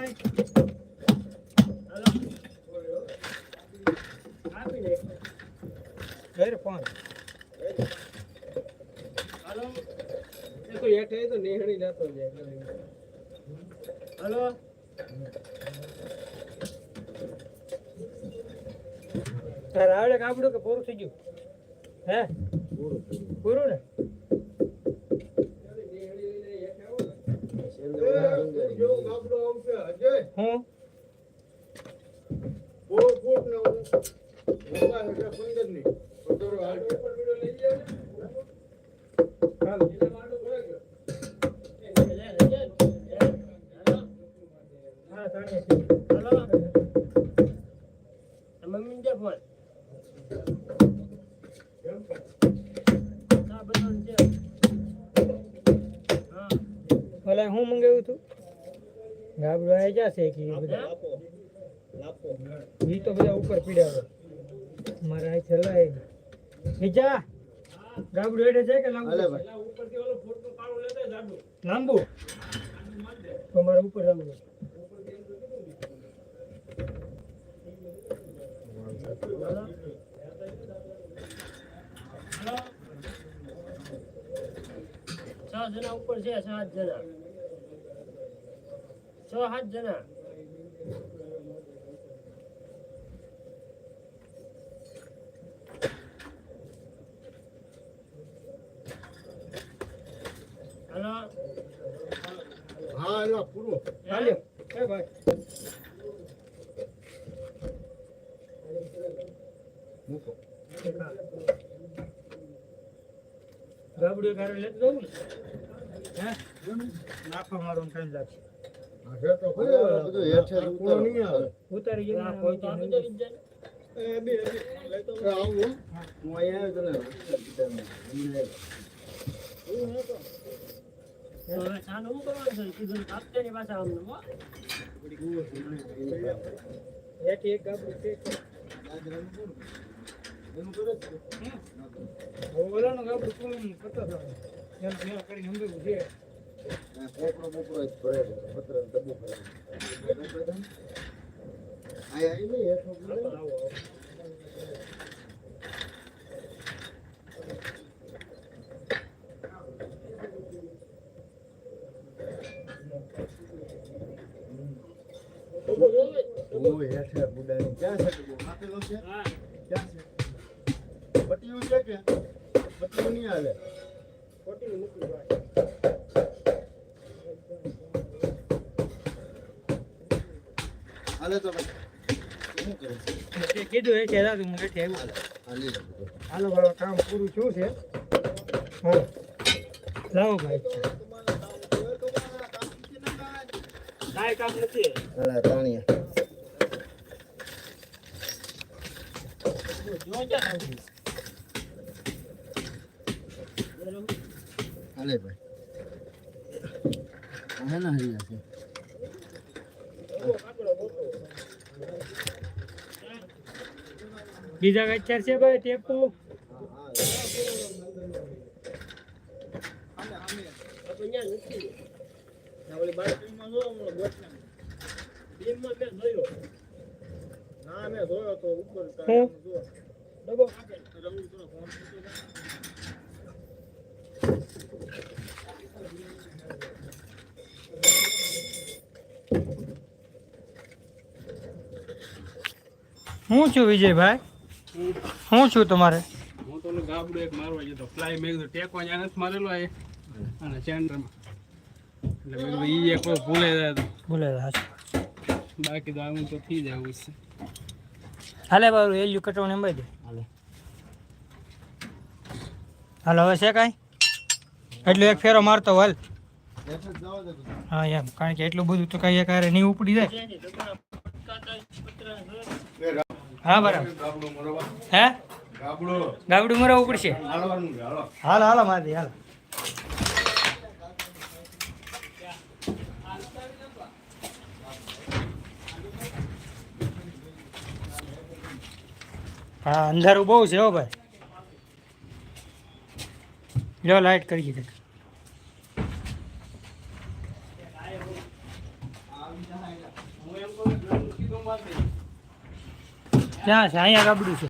ભાઈ આપી દે ઘર ફોન હાલો તો એક તો નેહડી લેતો જાય હાલો તારે આવડે કાપડું કે પૂરું થઈ ગયું હે પૂરું ને હું ભલા હું મંગાવ્યું તું ગાબડું આવી જશે કે બધા ઈ તો બધા ઉપર પીડ્યા મારા અહીં છેલ્લા બીજા ગાબડું હેઠે છે કે લાંબુ ઉપરથી ઓલો ફોટો પાડો લેતો જાડું લાંબુ તો મારા ઉપર લાંબુ જણા ઉપર છે 7 જણા 6-7 જણા હાલો હા એલા પૂરો ચાલ્યો એ ભાઈ મૂકો ગાબડું ગારે લેતો જવું હે નાખો મારો ટાઈમ લાગશે આ તો બધું હેઠે પૂરો નહીં આવે ઉતારી ગયો કોઈ તો આપી દે એ બે લેતો આવું હું અહીંયા આવ્યો તને ચાલો હું કરવાનું છે કીધું આપતે ની પાછા આમ હો એક ગાબડું છે એનું કરે છે ઓલાનો ગાબડું કોણ કરતો હતો એમ મેં કરીને હંબેવું છે કોકરો બોકરો જ ભરે પત્ર ડબ્બો ભરે આય આય ને એક આવો ઓ હેઠે બુડાની ક્યાં છે આપેલો છે હા ક્યાં છે પટ્ટીઓ છે કે પટ્ટીઓ નહીં હાલે પટ્ટીઓ મૂકી ભાઈ હાલે તો શું કરે છે કીધું એ છે દાદુ હું હેઠે આવ્યો હાલો મારું કામ પૂરું થયું છે હા લાવો ભાઈ કાંઈ કામ નથી હાલા તાણિયા હાલે ભાઈ હે ના હરી જશે બીજા કઈ ચાર છે ભાઈ ટેપુ મેં જોયો તો ઉપર ડબો હું છું વિજયભાઈ હું છું તમારે હું તો ગાબડું એક મારવા જતો ફ્લાય મેં કીધું ટેકો અહીંયા નથી મારેલો એ અને સેન્ટરમાં એટલે મેં કીધું ઈ એક ભૂલે જાય તો ભૂલે બાકી તો આવું તો થઈ જાય છે હાલે બારું એલ્યુ કટવાને અંબાઈ દે હાલે હાલ હવે છે કાંઈ એટલું એક ફેરો મારતો હાલ હા એમ કારણ કે એટલું બધું તો કઈ કારે નહીં ઉપડી જાય હા બરાબર હે ગાબડું મરાવવું પડશે હાલો હાલો મારી હાલો હા અંધારું બહુ છે હો ભાઈ લો લાઈટ કરી દીધી હું એમ કહું છું, સીધું મારી દે. ક્યાં છે અહીંયા ગાબડું છે